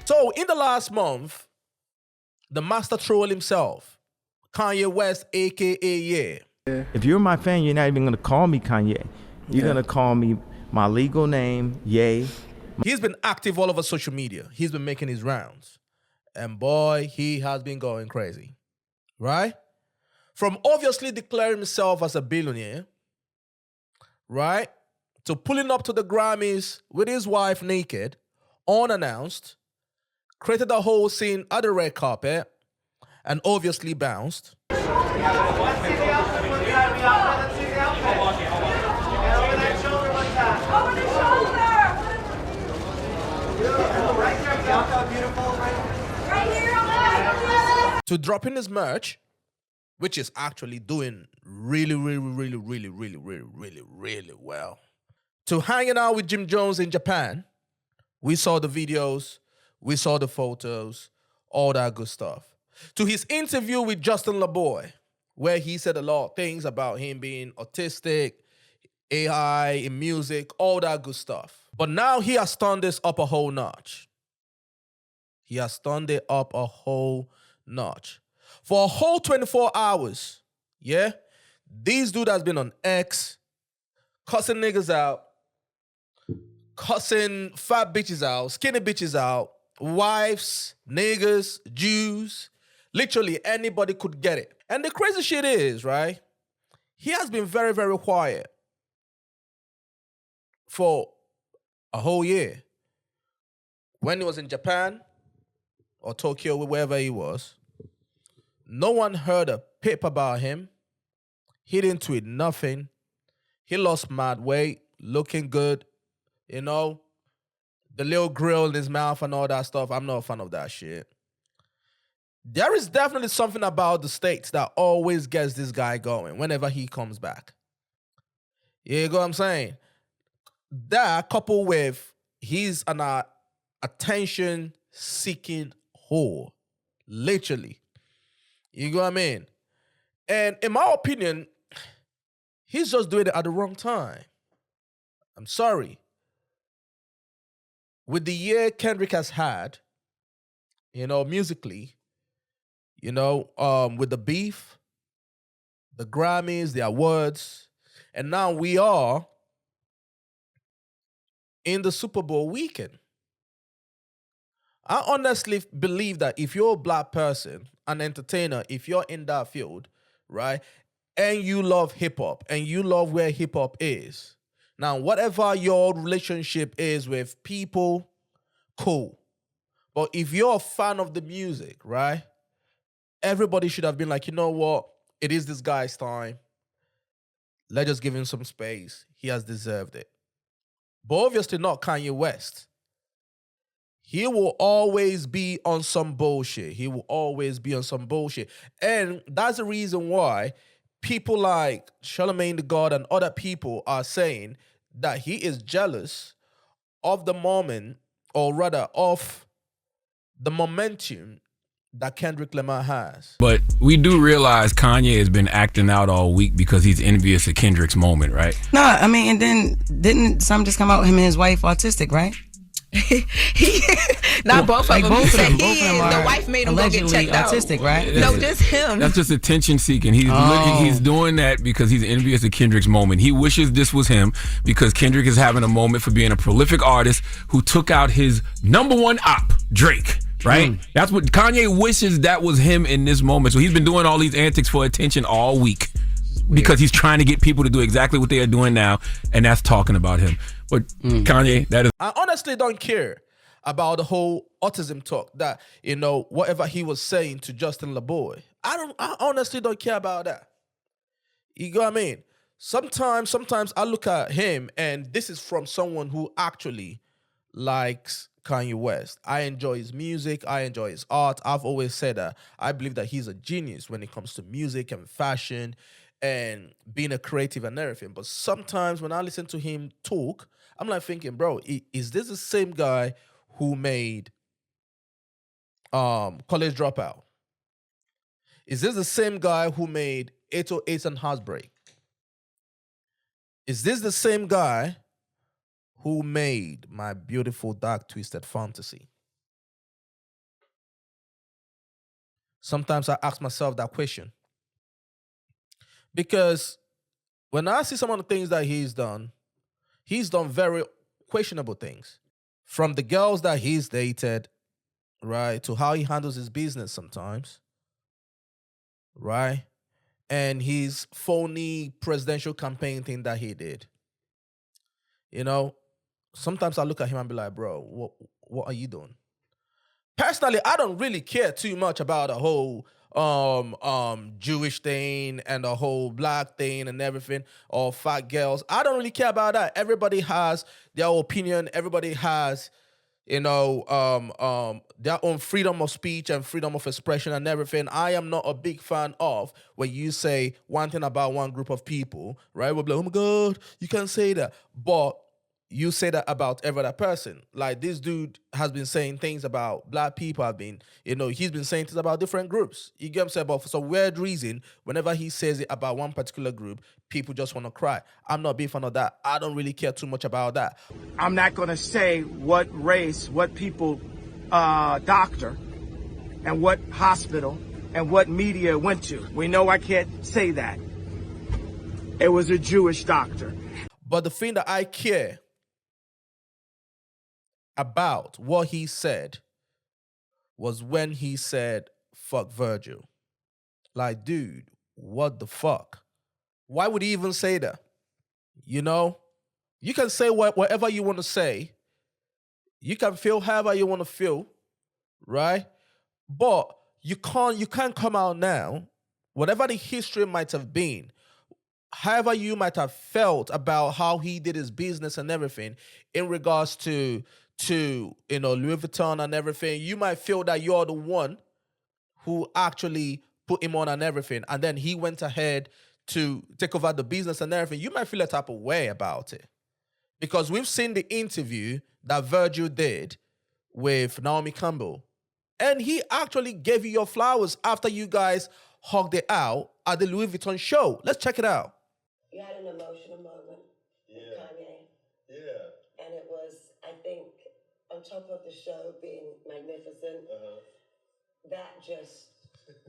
So in the last month, the master troll himself, Kanye West, aka Yeah. If you're my fan, you're not even gonna call me Kanye. You're gonna call me my legal name, Ye. He's been active all over social media. He's been making his rounds. And boy, he has been going crazy. Right? From obviously declaring himself as a billionaire, right? To pulling up to the Grammys with his wife naked, unannounced, created a whole scene at the red carpet, and obviously bounced. To dropping his merch, which is actually doing really well. To hanging out with Jim Jones in Japan. We saw the videos, we saw the photos, all that good stuff. To his interview with Justin LaBoy, where he said a lot of things about him being autistic, AI in music, all that good stuff. But now he has turned this up a whole notch. He has turned it up a whole notch. For a whole 24 hours, yeah? This dude has been on X, cussing niggas out, cussing fat bitches out, skinny bitches out, wives, niggas, Jews. Literally anybody could get it. And the crazy shit is, right? He has been very quiet for a whole year. When he was in Japan or Tokyo, wherever he was, no one heard a pip about him. He didn't tweet nothing. He lost mad weight, looking good, you know, the little grill in his mouth and all that stuff. I'm not a fan of that shit. There is definitely something about the States that always gets this guy going whenever he comes back. You know what I'm saying? That coupled with he's an attention-seeking whore. Literally. You know what I mean? And in my opinion, he's just doing it at the wrong time. I'm sorry. With the year Kendrick has had, you know, musically, you know, with the beef, the Grammys, the awards, and now we are in the Super Bowl weekend. I honestly believe that if you're a black person, an entertainer, if you're in that field, right, and you love hip-hop, and you love where hip-hop is, now, whatever your relationship is with people, cool. But if you're a fan of the music, right, everybody should have been like, you know what? It is this guy's time. Let's just give him some space. He has deserved it. But obviously not Kanye West. He will always be on some bullshit. He will always be on some bullshit. And that's the reason why people like Charlamagne the God and other people are saying that he is jealous of the moment, or rather of the momentum that Kendrick Lamar has. But we do realize Kanye has been acting out all week because he's envious of Kendrick's moment, right? No, I mean, and then didn't some just come out, him and his wife autistic, right? Not both of them. Both of them The wife made him go get checked out. Autistic, right? No, just him. That's just attention seeking. He's doing that because he's envious of Kendrick's moment. He wishes this was him because Kendrick is having a moment for being a prolific artist who took out his #1 op, Drake. Right? That's what Kanye wishes that was him in this moment. So he's been doing all these antics for attention all week because he's trying to get people to do exactly what they are doing now, and that's talking about him. But Kanye, that is... I honestly don't care about the whole autism talk that, you know, whatever he was saying to Justin LaBoy. I honestly don't care about that. You know what I mean? Sometimes I look at him, and this is from someone who actually likes Kanye West. I enjoy his music. I enjoy his art. I've always said that. I believe that he's a genius when it comes to music and fashion and being a creative and everything. But sometimes when I listen to him talk, I'm like thinking, bro, is this the same guy who made College Dropout? Is this the same guy who made 808s and Heartbreak? Is this the same guy who made My Beautiful Dark Twisted Fantasy? Sometimes I ask myself that question. Because when I see some of the things that he's done very questionable things. From the girls that he's dated, right, to how he handles his business sometimes, right? And his phony presidential campaign thing that he did. You know, sometimes I look at him and be like, bro, what are you doing? Personally, I don't really care too much about the whole Jewish thing and the whole black thing and everything, or fat girls. I don't really care about that. Everybody has their opinion. Everybody has, their own freedom of speech and freedom of expression and everything. I am not a big fan of when you say one thing about one group of people, right? We'll be like, oh my God, you can't say that. But you say that about every other person. Like, this dude has been saying things about black people. He's been saying things about different groups. You get what I'm saying? But for some weird reason, whenever he says it about one particular group, people just want to cry. I'm not a big fan of that. I don't really care too much about that. I'm not going to say what race, what people, doctor, and what hospital, and what media went to. We know I can't say that. It was a Jewish doctor. But the thing that I care about what he said was when he said, fuck Virgil. Like, dude, what the fuck? Why would he even say that? You know? You can say whatever you want to say. You can feel however you want to feel, right? But you can't come out now, whatever the history might have been, however you might have felt about how he did his business and everything in regards to Louis Vuitton and everything, you might feel that you're the one who actually put him on and everything, and then he went ahead to take over the business and everything. You might feel a type of way about it. Because we've seen the interview that Virgil did with Naomi Campbell, and he actually gave you your flowers after you guys hugged it out at the Louis Vuitton show. Let's check it out. You had an emotional moment with Kanye. Yeah. And it was, I think, on top of the show being magnificent, that just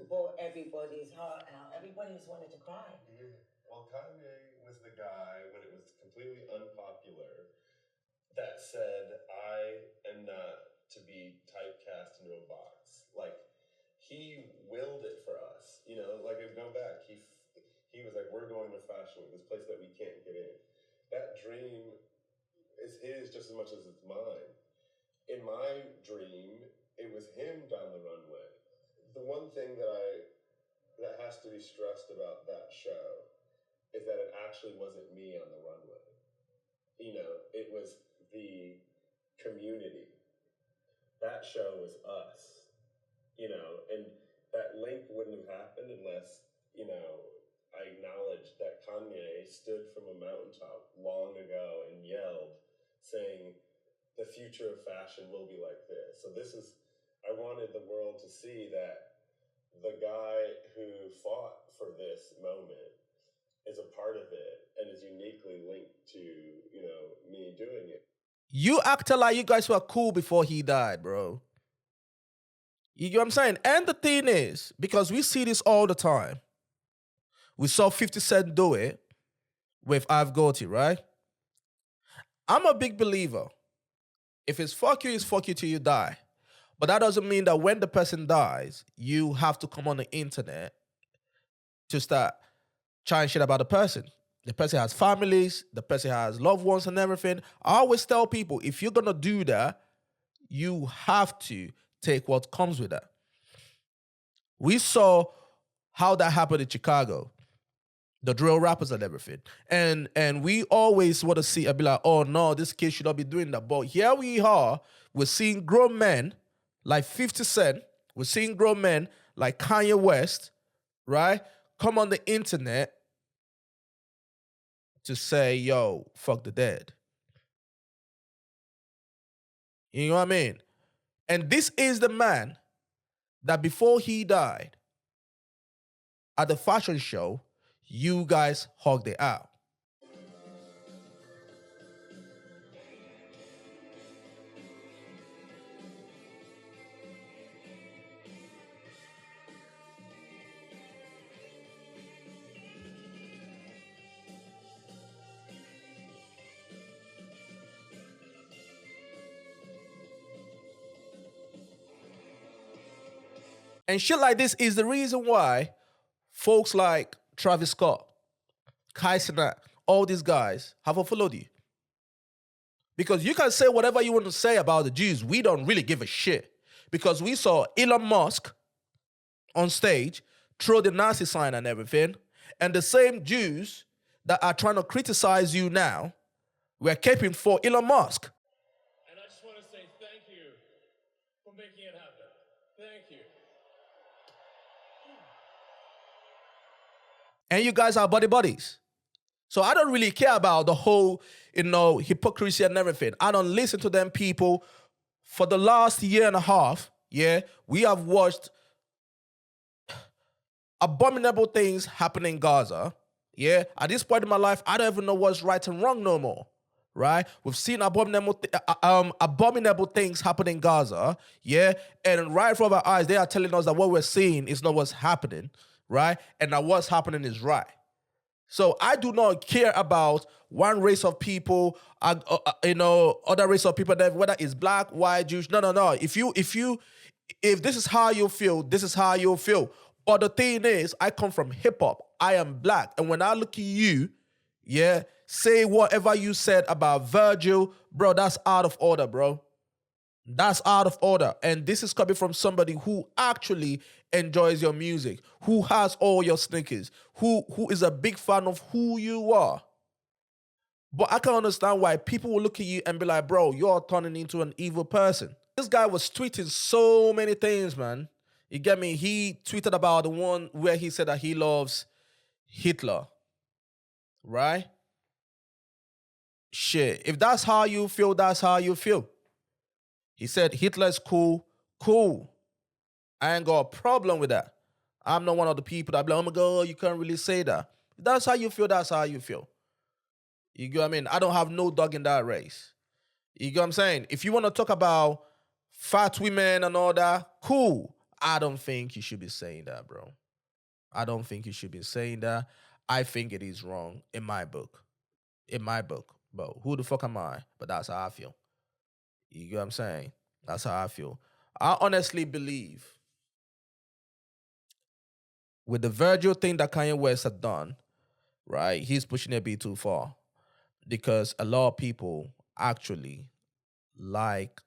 brought everybody's heart out. Everybody just wanted to cry. Yeah. Well, Kanye was the guy, when it was completely unpopular, that said, I am not to be typecast into a box. Like, he willed it for us. Like, go back. He was like, we're going to Fashion Week, this place that we can't get in. That dream is his just as much as it's mine. In my dream, it was him down the runway. The one thing that has to be stressed about that show is that it actually wasn't me on the runway. It was the community. That show was us. And that link wouldn't have happened unless, I acknowledged that Kanye stood from a mountaintop long ago and yelled, saying, the future of fashion will be like this. So I wanted the world to see that the guy who fought for this moment is a part of it and is uniquely linked to, me doing it. You acted like you guys were cool before he died, bro. You get what I'm saying? And the thing is, because we see this all the time, we saw 50 Cent do it with I've Got It, right? I'm a big believer. If it's fuck you till you die. But that doesn't mean that when the person dies, you have to come on the internet to start trying shit about the person. The person has families, the person has loved ones and everything. I always tell people, if you're going to do that, you have to take what comes with that. We saw how that happened in Chicago, the drill rappers and everything. And we always want to see and be like, oh no, this kid should not be doing that. But here we are, we're seeing grown men like 50 Cent, we're seeing grown men like Kanye West, right, come on the internet to say, yo, fuck the dead. You know what I mean? And this is the man that before he died, at the fashion show, you guys hugged it out. And shit like this is the reason why folks like Travis Scott, Kai Cenat, all these guys have unfollowed you. Because you can say whatever you want to say about the Jews. We don't really give a shit. Because we saw Elon Musk on stage throw the Nazi sign and everything. And the same Jews that are trying to criticize you now were caping for Elon Musk. And I just want to say thank you for making it happen. Thank you. And you guys are buddies. So I don't really care about the whole, hypocrisy and everything. I don't listen to them people. For the last year and a half, we have watched abominable things happen in Gaza. At this point in my life, I don't even know what's right and wrong no more. Right? We've seen abominable things happen in Gaza. And right from our eyes, they are telling us that what we're seeing is not what's happening. Right? And that what's happening is right. So I do not care about one race of people, other race of people, whether it's black, white, Jewish. No. If this is how you feel, this is how you feel. But the thing is, I come from hip hop. I am black. And when I look at you, say whatever you said about Virgil, bro, that's out of order, bro. That's out of order. And this is coming from somebody who actually enjoys your music, who has all your sneakers, who is a big fan of who you are. But I can understand why people will look at you and be like, bro, you're turning into an evil person. This guy was tweeting so many things, man. You get me? He tweeted about the one where he said that he loves Hitler. Right? Shit. If that's how you feel, that's how you feel. He said Hitler's cool. I ain't got a problem with that. I'm not one of the people that be like, oh my God, you can't really say that. If that's how you feel, that's how you feel. You get what I mean? I don't have no dog in that race. You get what I'm saying? If you want to talk about fat women and all that, cool. I don't think you should be saying that, bro. I don't think you should be saying that. I think it is wrong in my book. But who the fuck am I? But that's how I feel. You get what I'm saying? That's how I feel. I honestly believe with the Virgil thing that Kanye West had done, right, he's pushing it a bit too far because a lot of people actually like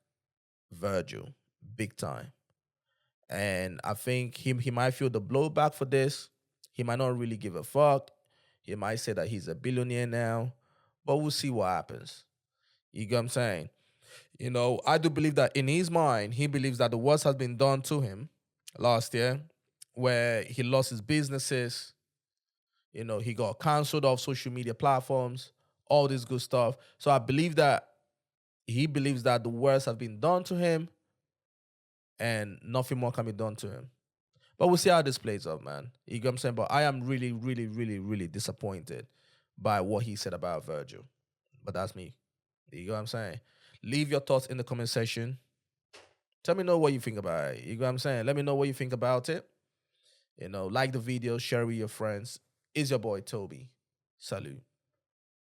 Virgil big time. And I think he might feel the blowback for this. He might not really give a fuck. He might say that he's a billionaire now, but we'll see what happens. You get what I'm saying? I do believe that in his mind, he believes that the worst has been done to him last year, where he lost his businesses. He got canceled off social media platforms, all this good stuff. So I believe that he believes that the worst has been done to him and nothing more can be done to him. But we'll see how this plays out, man. You get what I'm saying? But I am really, really, really, really disappointed by what he said about Virgil. But that's me. You get what I'm saying? Leave your thoughts in the comment section. Tell me what you think about it. You get what I'm saying? Let me know what you think about it. Like the video, share with your friends. It's your boy, Toby. Salute.